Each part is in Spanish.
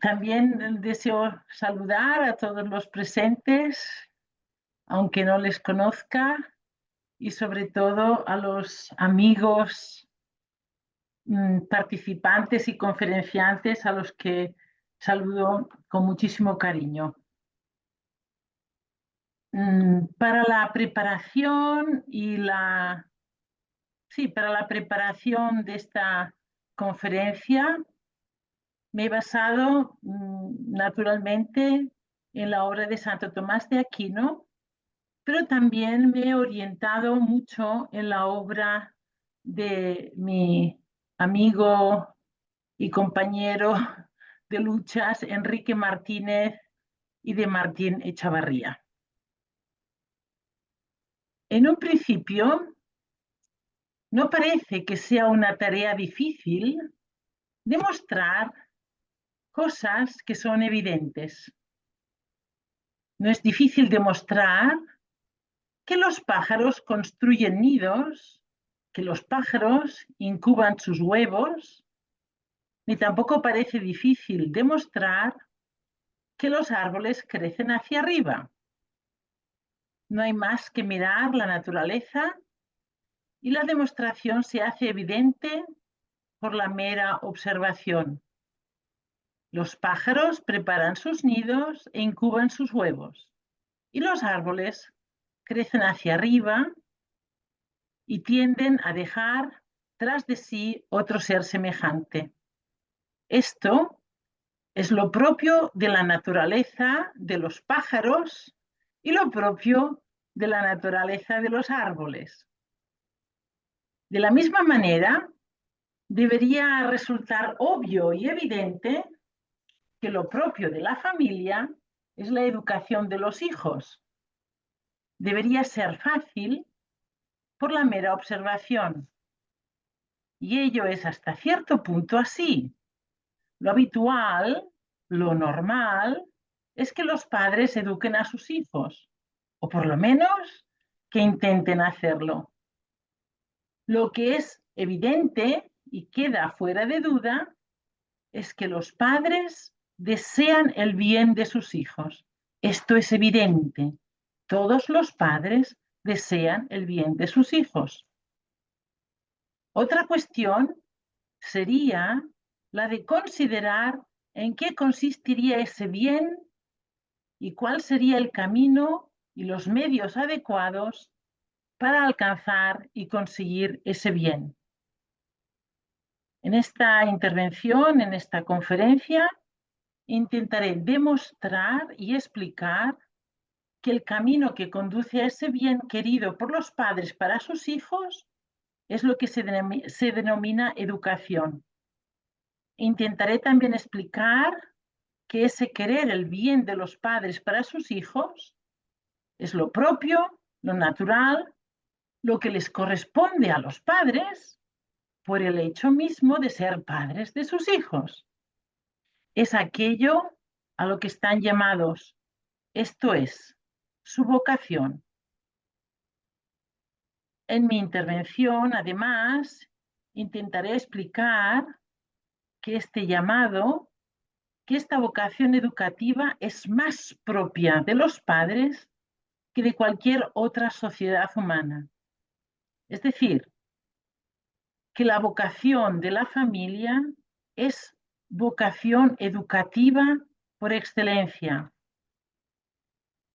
También deseo saludar a todos los presentes, aunque no les conozca, y sobre todo a los amigos participantes y conferenciantes a los que saludo con muchísimo cariño. Para la preparación para la preparación de esta conferencia me he basado naturalmente en la obra de Santo Tomás de Aquino, pero también me he orientado mucho en la obra de mi amigo y compañero de luchas, Enrique Martínez, y de Martín Echavarría. En un principio, no parece que sea una tarea difícil demostrar cosas que son evidentes. No es difícil demostrar que los pájaros construyen nidos, que los pájaros incuban sus huevos, ni tampoco parece difícil demostrar que los árboles crecen hacia arriba. No hay más que mirar la naturaleza y la demostración se hace evidente por la mera observación. Los pájaros preparan sus nidos e incuban sus huevos, y los árboles crecen hacia arriba y tienden a dejar tras de sí otro ser semejante. Esto es lo propio de la naturaleza de los pájaros y lo propio de la naturaleza de los árboles. De la misma manera, debería resultar obvio y evidente que lo propio de la familia es la educación de los hijos. Debería ser fácil por la mera observación. Y ello es hasta cierto punto así. Lo habitual, lo normal, es que los padres eduquen a sus hijos, o por lo menos que intenten hacerlo. Lo que es evidente y queda fuera de duda es que los padres desean el bien de sus hijos. Esto es evidente. Todos los padres desean el bien de sus hijos. Otra cuestión sería la de considerar en qué consistiría ese bien y cuál sería el camino y los medios adecuados para alcanzar y conseguir ese bien. En esta intervención, en esta conferencia, intentaré demostrar y explicar que el camino que conduce a ese bien querido por los padres para sus hijos es lo que se denomina educación. Intentaré también explicar que ese querer el bien de los padres para sus hijos es lo propio, lo natural, lo que les corresponde a los padres por el hecho mismo de ser padres de sus hijos. Es aquello a lo que están llamados, esto es, su vocación. En mi intervención, además, intentaré explicar que este llamado, que esta vocación educativa es más propia de los padres que de cualquier otra sociedad humana. Es decir, que la vocación de la familia es vocación educativa por excelencia.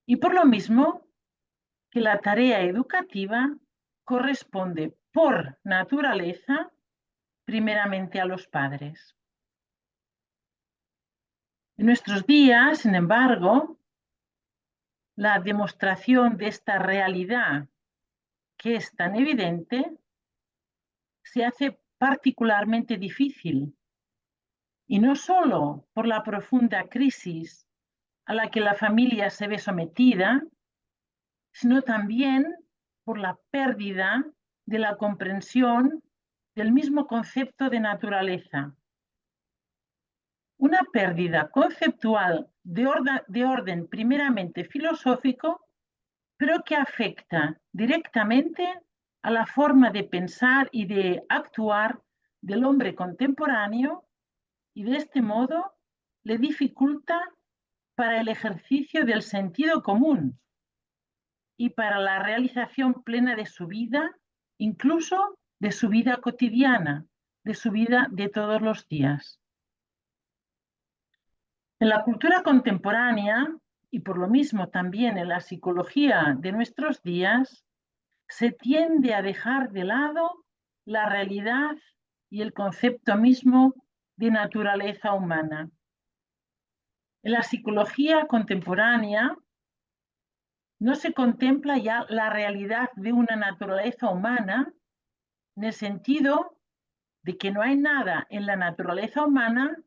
Y por lo mismo, que la tarea educativa corresponde por naturaleza primeramente a los padres. En nuestros días, sin embargo, la demostración de esta realidad que es tan evidente se hace particularmente difícil, y no solo por la profunda crisis a la que la familia se ve sometida, sino también por la pérdida de la comprensión del mismo concepto de naturaleza. Una pérdida conceptual de orden primeramente filosófico, pero que afecta directamente a la forma de pensar y de actuar del hombre contemporáneo, y de este modo le dificulta para el ejercicio del sentido común y para la realización plena de su vida, incluso de su vida cotidiana, de su vida de todos los días. En la cultura contemporánea, y por lo mismo también en la psicología de nuestros días, se tiende a dejar de lado la realidad y el concepto mismo de naturaleza humana. En la psicología contemporánea no se contempla ya la realidad de una naturaleza humana en el sentido de que no hay nada en la naturaleza humana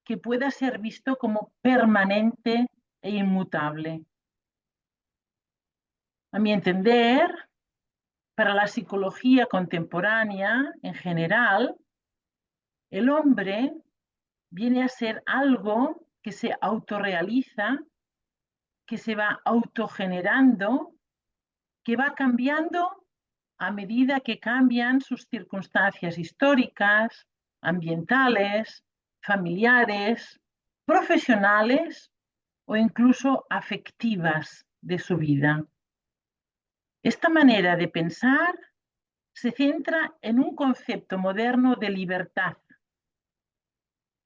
que pueda ser visto como permanente e inmutable. A mi entender, para la psicología contemporánea en general, el hombre viene a ser algo que se autorrealiza, que se va autogenerando, que va cambiando a medida que cambian sus circunstancias históricas, ambientales, familiares, profesionales o incluso afectivas de su vida. Esta manera de pensar se centra en un concepto moderno de libertad.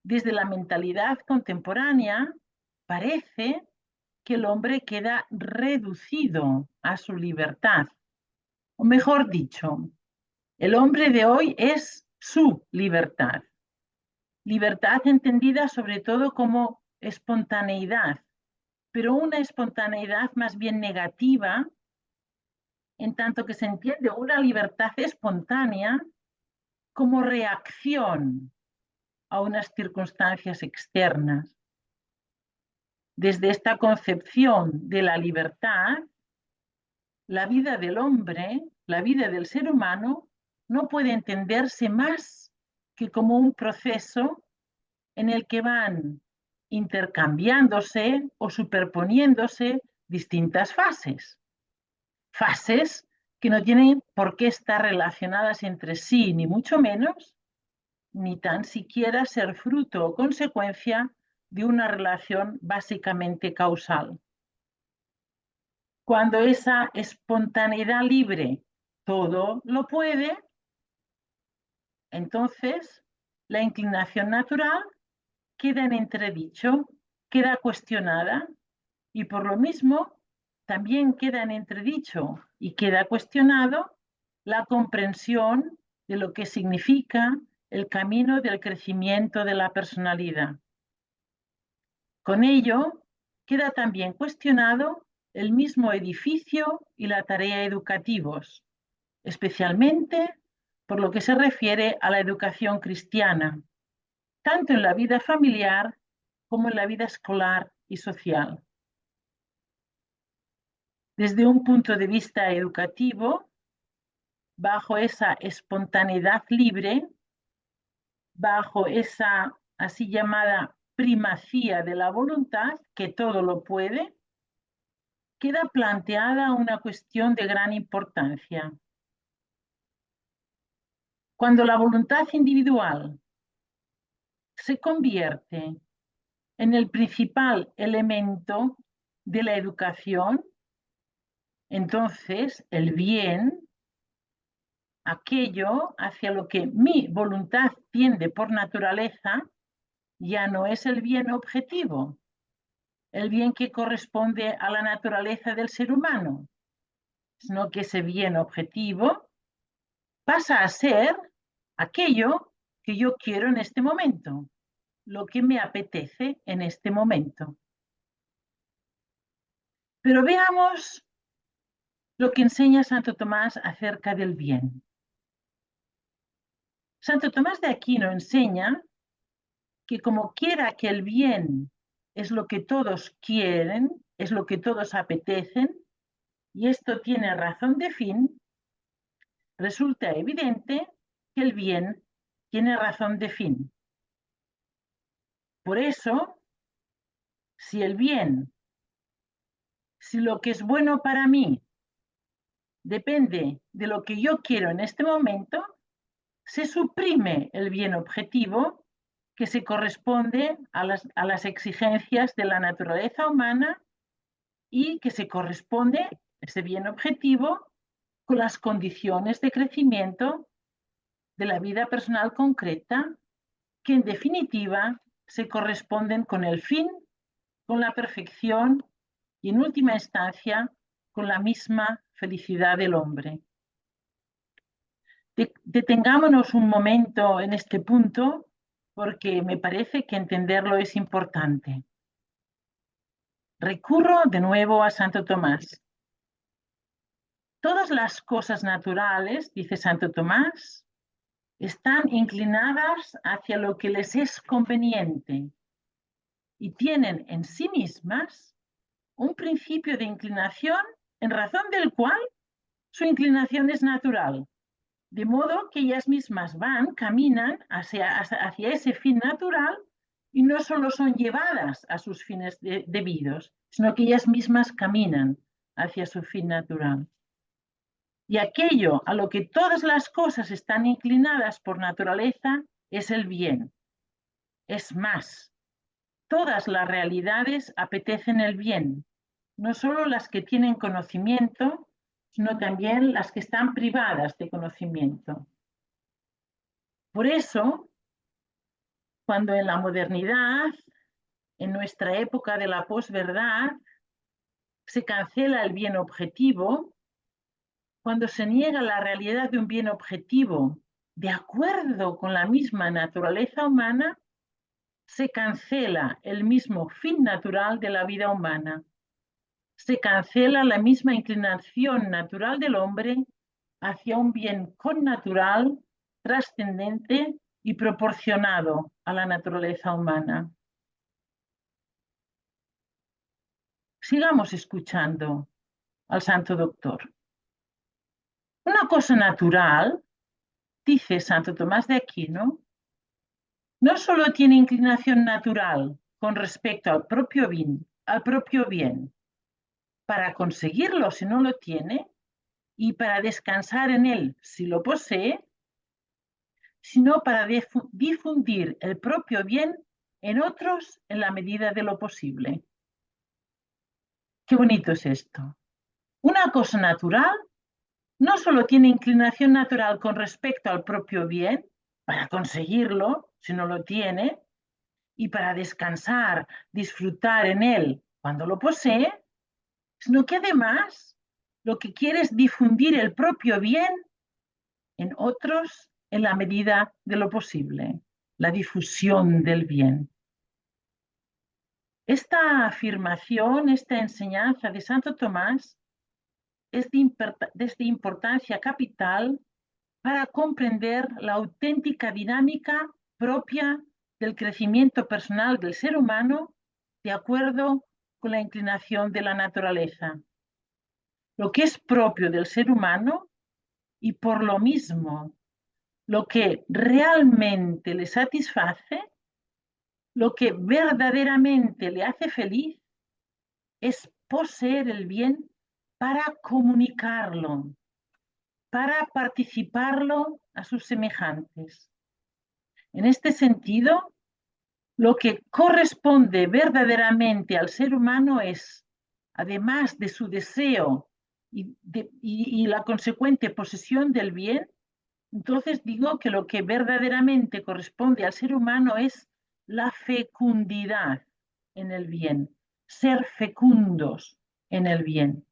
Desde la mentalidad contemporánea, parece que el hombre queda reducido a su libertad. O mejor dicho, el hombre de hoy es su libertad. Libertad entendida sobre todo como espontaneidad, pero una espontaneidad más bien negativa, en tanto que se entiende una libertad espontánea como reacción a unas circunstancias externas. Desde esta concepción de la libertad, la vida del hombre, la vida del ser humano, no puede entenderse más que como un proceso en el que van intercambiándose o superponiéndose distintas fases. Fases que no tienen por qué estar relacionadas entre sí, ni mucho menos, ni tan siquiera ser fruto o consecuencia de una relación básicamente causal. Cuando esa espontaneidad libre todo lo puede, entonces la inclinación natural queda en entredicho, queda cuestionada y por lo mismo también queda en entredicho y queda cuestionado la comprensión de lo que significa el camino del crecimiento de la personalidad. Con ello, queda también cuestionado el mismo edificio y la tarea educativos, especialmente por lo que se refiere a la educación cristiana, tanto en la vida familiar como en la vida escolar y social. Desde un punto de vista educativo, bajo esa espontaneidad libre, bajo esa así llamada primacía de la voluntad, que todo lo puede, queda planteada una cuestión de gran importancia. Cuando la voluntad individual se convierte en el principal elemento de la educación, entonces el bien, aquello hacia lo que mi voluntad tiende por naturaleza, ya no es el bien objetivo, el bien que corresponde a la naturaleza del ser humano, sino que ese bien objetivo pasa a ser aquello que yo quiero en este momento, lo que me apetece en este momento. Pero veamos lo que enseña Santo Tomás acerca del bien. Santo Tomás de Aquino enseña que como quiera que el bien es lo que todos quieren, es lo que todos apetecen, y esto tiene razón de fin, resulta evidente que el bien tiene razón de fin. Por eso, si el bien, si lo que es bueno para mí depende de lo que yo quiero en este momento, se suprime el bien objetivo que se corresponde a las exigencias de la naturaleza humana y que se corresponde, ese bien objetivo, con las condiciones de crecimiento de la vida personal concreta, que en definitiva se corresponden con el fin, con la perfección y en última instancia con la misma felicidad del hombre. Detengámonos un momento en este punto porque me parece que entenderlo es importante. Recurro de nuevo a Santo Tomás. Todas las cosas naturales, dice Santo Tomás, están inclinadas hacia lo que les es conveniente y tienen en sí mismas un principio de inclinación en razón del cual su inclinación es natural, de modo que ellas mismas caminan hacia ese fin natural y no solo son llevadas a sus fines debidos, sino que ellas mismas caminan hacia su fin natural. Y aquello a lo que todas las cosas están inclinadas por naturaleza es el bien. Es más, todas las realidades apetecen el bien, no solo las que tienen conocimiento, sino también las que están privadas de conocimiento. Por eso, cuando en la modernidad, en nuestra época de la posverdad, se cancela el bien objetivo, cuando se niega la realidad de un bien objetivo de acuerdo con la misma naturaleza humana, se cancela el mismo fin natural de la vida humana. Se cancela la misma inclinación natural del hombre hacia un bien connatural, trascendente y proporcionado a la naturaleza humana. Sigamos escuchando al Santo Doctor. Una cosa natural, dice Santo Tomás de Aquino, no solo tiene inclinación natural con respecto al propio bien, para conseguirlo si no lo tiene y para descansar en él si lo posee, sino para difundir el propio bien en otros en la medida de lo posible. Qué bonito es esto. Una cosa natural no solo tiene inclinación natural con respecto al propio bien, para conseguirlo, si no lo tiene, y para descansar, disfrutar en él cuando lo posee, sino que además lo que quiere es difundir el propio bien en otros en la medida de lo posible, la difusión del bien. Esta afirmación, esta enseñanza de Santo Tomás es de importancia capital para comprender la auténtica dinámica propia del crecimiento personal del ser humano de acuerdo con la inclinación de la naturaleza. Lo que es propio del ser humano y por lo mismo lo que realmente le satisface, lo que verdaderamente le hace feliz, es poseer el bien para comunicarlo, para participarlo a sus semejantes. En este sentido, lo que corresponde verdaderamente al ser humano es, además de su deseo y la consecuente posesión del bien, entonces digo que lo que verdaderamente corresponde al ser humano es la fecundidad en el bien, ser fecundos en el bien.